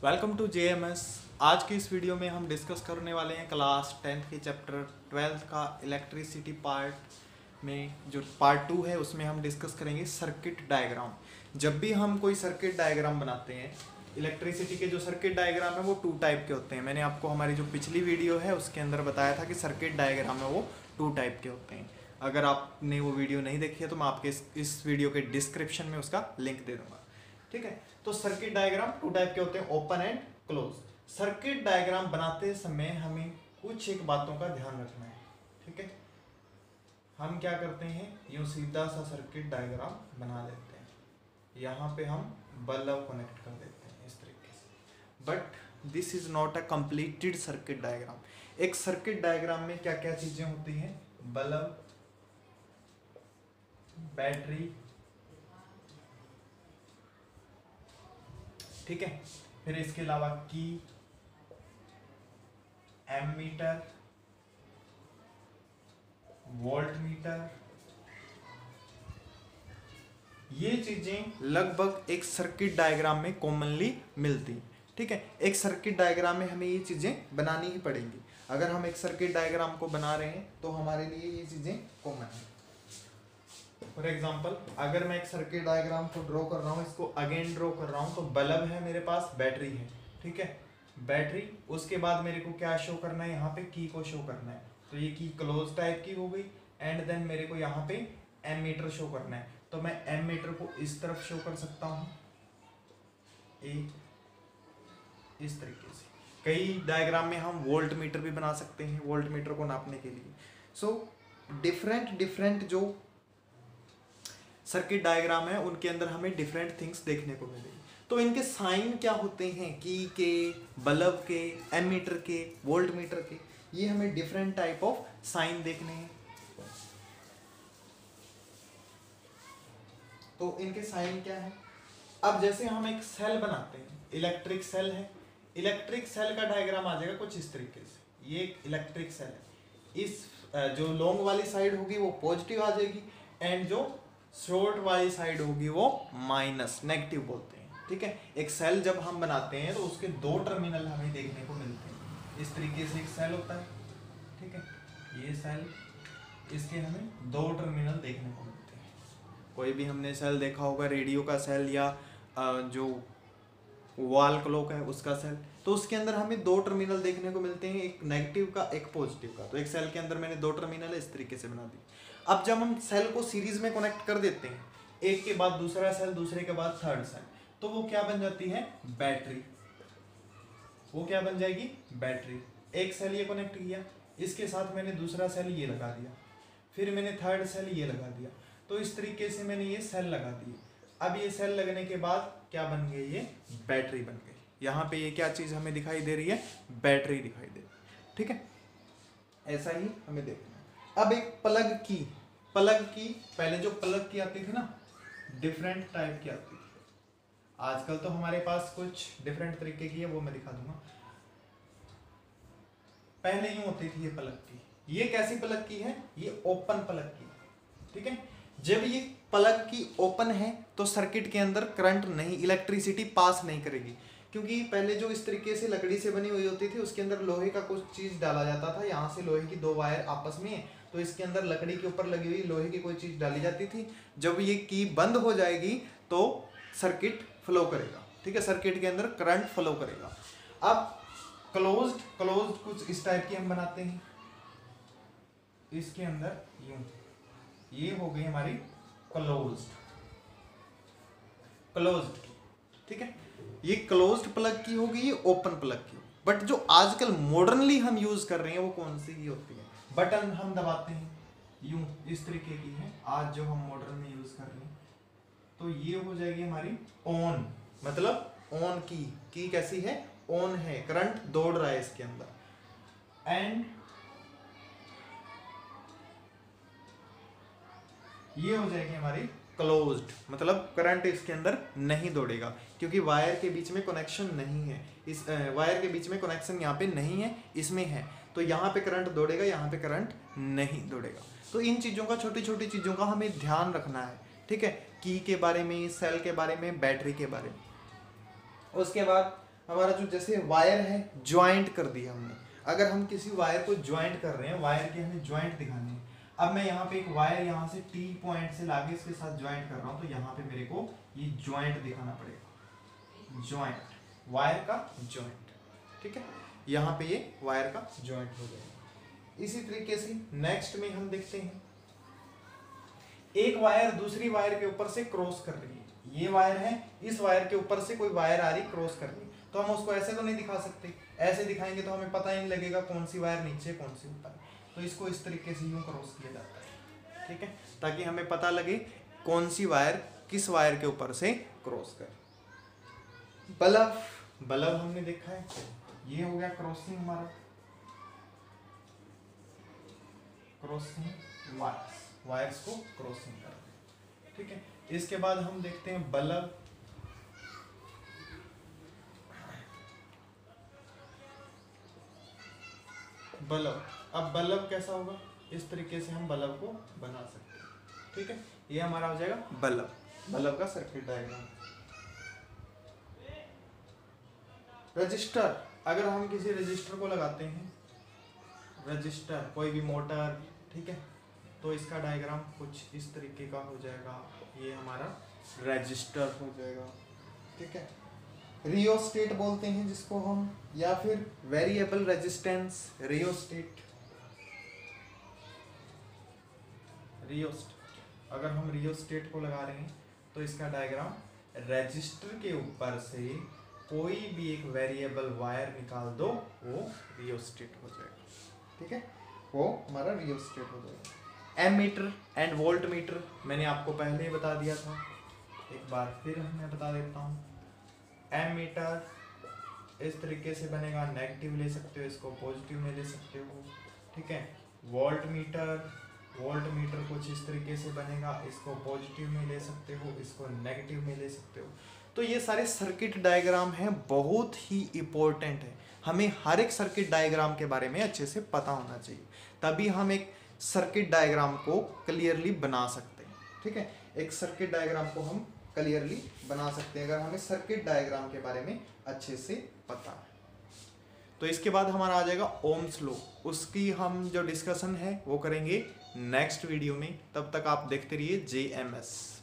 Welcome to JMS. आज की इस वीडियो में हम डिस्कस करने वाले हैं क्लास 10th के चैप्टर 12th का इलेक्ट्रिसिटी पार्ट में जो पार्ट 2 है उसमें हम डिस्कस करेंगे सर्किट डायग्राम। जब भी हम कोई सर्किट डायग्राम बनाते हैं, इलेक्ट्रिसिटी के जो सर्किट डायग्राम है वो 2 टाइप के होते हैं। मैंने आपको हमारी जो पिछली वीडियो है उसके अंदर बताया था कि सर्किट डायग्राम है वो 2 टाइप के होते हैं। अगर आपने वो वीडियो नहीं देखी है तो मैं आपके इस वीडियो के डिस्क्रिप्शन में उसका लिंक दे दूंगा। ठीक है, तो सर्किट डायग्राम 2 टाइप के होते हैं, open and close. Circuit diagram बनाते समय हमें कुछ एक बातों का ध्यान रखना है। ठीक है, हम क्या करते हैं, यूं सीधा सा सर्किट डायग्राम बना लेते हैं, यहाँ पे हम बल्ब कनेक्ट कर देते हैं इस तरीके से। But this is not a completed circuit diagram. एक सर्किट डायग्राम में क्या क्या चीजें होती हैं, बल्ब, बैटरी, ठीक है, फिर इसके अलावा की, एमीटर, वोल्ट मीटर, ये चीजें लगभग एक सर्किट डायग्राम में कॉमनली मिलती हैं। ठीक है, एक सर्किट डायग्राम में हमें ये चीजें बनानी ही पड़ेंगी। अगर हम एक सर्किट डायग्राम को बना रहे हैं तो हमारे लिए ये चीजें कॉमन है। फॉर एग्जाम्पल, अगर मैं एक सर्किट डायग्राम को ड्रॉ कर रहा हूँ, इसको अगेन ड्रॉ कर रहा हूँ, तो बल्ब है मेरे पास, बैटरी है। ठीक है, बैटरी, उसके बाद मेरे को क्या शो करना है, यहाँ पे की को शो करना है, तो ये की क्लोज टाइप की हो गई। एंड देन मेरे को यहाँ पे एमीटर शो करना है, तो मैं एमीटर को इस तरफ शो कर सकता हूँ, इस तरीके से। कई डायग्राम में हम वोल्ट मीटर भी बना सकते हैं, वोल्ट मीटर को नापने के लिए। सो डिफरेंट जो सर्किट डायग्राम है उनके अंदर हमें डिफरेंट थिंग्स देखने को मिलेगी। तो इनके साइन क्या होते हैं, की के, बल्ब के, एमीटर के, वोल्ट मीटर के, ये हमें डिफरेंट टाइप ऑफ साइन देखने हैं। तो इनके साइन क्या है। अब जैसे हम एक सेल बनाते हैं, इलेक्ट्रिक सेल है, इलेक्ट्रिक सेल का डायग्राम आ जाएगा कुछ इस तरीके से। ये एक इलेक्ट्रिक सेल है, इस जो लॉन्ग वाली साइड होगी वो पॉजिटिव आ जाएगी, एंड जो शॉर्ट वाली साइड होगी वो माइनस, नेगेटिव बोलते हैं। ठीक है, एक सेल जब हम बनाते हैं तो उसके 2 टर्मिनल हमें देखने को मिलते हैं। इस तरीके से एक सेल होता है, ठीक है, ये सेल, इसके हमें 2 टर्मिनल देखने को मिलते हैं। कोई भी हमने सेल देखा होगा, रेडियो का सेल या जो वॉल क्लॉक है उसका सेल, तो उसके अंदर हमें 2 टर्मिनल देखने को मिलते हैं, एक नेगेटिव का, एक पॉजिटिव का। तो एक सेल के अंदर मैंने 2 टर्मिनल इस तरीके से बना दी। अब जब हम सेल को सीरीज में कनेक्ट कर देते हैं, एक के बाद दूसरा सेल, दूसरे के बाद थर्ड सेल, तो वो क्या बन जाती है, बैटरी। वो क्या बन जाएगी, बैटरी। एक सेल ये कनेक्ट किया, इसके साथ मैंने दूसरा सेल ये लगा दिया, फिर मैंने थर्ड सेल ये लगा दिया, तो इस तरीके से मैंने ये सेल लगा दिए। अब ये सेल लगने के बाद क्या बन गई, ये बैटरी बन गई। यहाँ पे ये क्या चीज हमें दिखाई दे रही है, बैटरी दिखाई दे रही है। ठीक है, ऐसा ही हमें देखना है। अब एक प्लग की, पहले जो प्लग की आती थी ना, डिफरेंट टाइप की आती थी। आजकल तो हमारे पास कुछ डिफरेंट तरीके की है, वो मैं दिखा दूंगा। पहले यूं होती थी ये प्लग की। ये कैसी प्लग की है, ये ओपन प्लग की। ठीक है, जब ये प्लग की ओपन है तो सर्किट के अंदर करंट नहीं, इलेक्ट्रिसिटी पास नहीं करेगी, क्योंकि पहले जो इस तरीके से लकड़ी से बनी हुई होती थी उसके अंदर लोहे का कुछ चीज डाला जाता था। यहाँ से लोहे की 2 वायर आपस में है, तो इसके अंदर लकड़ी के ऊपर लगी हुई लोहे की कोई चीज डाली जाती थी। जब ये की बंद हो जाएगी तो सर्किट फ्लो करेगा। ठीक है, सर्किट के अंदर करंट फ्लो करेगा। अब क्लोज्ड कुछ इस टाइप की हम बनाते हैं, इसके अंदर यूं, ये हो गई हमारी क्लोज्ड की। ठीक है, ये क्लोज्ड प्लग की होगी, ये ओपन प्लग की। बट जो आजकल मॉडर्नली हम यूज कर रहे हैं वो कौन सी की होती है, बटन हम दबाते हैं, यूं इस तरीके की है आज जो हम मॉडर्न में यूज कर रहे हैं। तो ये हो जाएगी हमारी ऑन, मतलब ऑन की कैसी है, ऑन है, करंट दौड़ रहा है इसके अंदर। एंड ये हो जाएगी हमारी क्लोज्ड, मतलब करंट इसके अंदर नहीं दौड़ेगा, क्योंकि वायर के बीच में कनेक्शन नहीं है। इस वायर के बीच में कनेक्शन यहाँ पे नहीं है, इसमें है। तो यहाँ पे करंट दौड़ेगा, यहाँ पे करंट नहीं दौड़ेगा। तो इन चीज़ों का, छोटी छोटी चीज़ों का हमें ध्यान रखना है, ठीक है, की के बारे में, सेल के बारे में, बैटरी के बारे में। उसके बाद हमारा जो जैसे वायर है, ज्वाइंट कर दिया हमने। अगर हम किसी वायर को ज्वाइंट कर रहे हैं, वायर के हमें ज्वाइंट दिखाने हैं। अब मैं यहाँ पे एक वायर यहाँ से टी पॉइंट से लाके इसके साथ ज्वाइंट कर रहा हूँ, तो यहाँ पे मेरे को ये ज्वाइंट दिखाना पड़ेगा, ज्वाइंट, वायर का ज्वाइंट, ठीक है, यहाँ पे ये वायर का ज्वाइंट हो जाएगा। इसी तरीके से नेक्स्ट में हम देखते हैं, एक वायर दूसरी वायर के ऊपर से क्रॉस कर रही है। ये वायर है, इस वायर के ऊपर से कोई वायर आ रही क्रॉस कर रही है, तो हम उसको ऐसे तो नहीं दिखा सकते, ऐसे दिखाएंगे तो हमें पता ही नहीं लगेगा कौन सी वायर नीचे कौन सी ऊपर। तो इसको इस तरीके से यूं क्रॉस किया जाता है, ठीक है, ताकि हमें पता लगे कौन सी वायर किस वायर के ऊपर से क्रॉस कर। बल्ब, बल्ब हमने देखा है, ये हो गया क्रॉसिंग हमारा, क्रॉसिंग वायर्स, वायर्स को क्रॉसिंग कर, ठीक है। इसके बाद हम देखते हैं बल्ब, बल्ब। अब बल्ब कैसा होगा, इस तरीके से हम बल्ब को बना सकते हैं, ठीक है। ये हमारा हो जाएगा बल्ब, बल्ब का सर्किट डायग्राम। रजिस्टर, अगर हम किसी रजिस्टर को लगाते हैं, रजिस्टर कोई भी मोटर, ठीक है, तो इसका डायग्राम कुछ इस तरीके का हो जाएगा, ये हमारा रजिस्टर हो जाएगा, ठीक है। रियोस्टेट बोलते हैं जिसको हम, या फिर वेरिएबल रेजिस्टेंस, रियोस्टेट, रियोस्टेट। अगर हम रियोस्टेट को लगा रहे हैं तो इसका डायग्राम, रजिस्टर के ऊपर से कोई भी एक वेरिएबल वायर निकाल दो, वो रियोस्टेट हो जाएगा, ठीक है, वो हमारा रियोस्टेट हो जाएगा। एमीटर एंड वोल्ट मीटर मैंने आपको पहले ही बता दिया था, एक बार फिर मैं बता देता हूँ। एमीटर इस तरीके से बनेगा, नेगेटिव ले सकते हो, इसको पॉजिटिव में ले सकते हो, ठीक है। वोल्ट मीटर, वोल्ट मीटर कुछ इस तरीके से बनेगा, इसको पॉजिटिव में ले सकते हो, इसको नेगेटिव में ले सकते हो। तो ये सारे सर्किट डायग्राम हैं, बहुत ही इम्पोर्टेंट है, हमें हर एक सर्किट डायग्राम के बारे में अच्छे से पता होना चाहिए, तभी हम एक सर्किट डायग्राम को क्लियरली बना सकते हैं, ठीक है। एक सर्किट डायग्राम को हम क्लियरली बना सकते हैं अगर हमें सर्किट डायग्राम के बारे में अच्छे से पता है। तो इसके बाद हमारा आ जाएगा ओम्स लॉ, उसकी हम जो डिस्कशन है वो करेंगे नेक्स्ट वीडियो में। तब तक आप देखते रहिए JMS।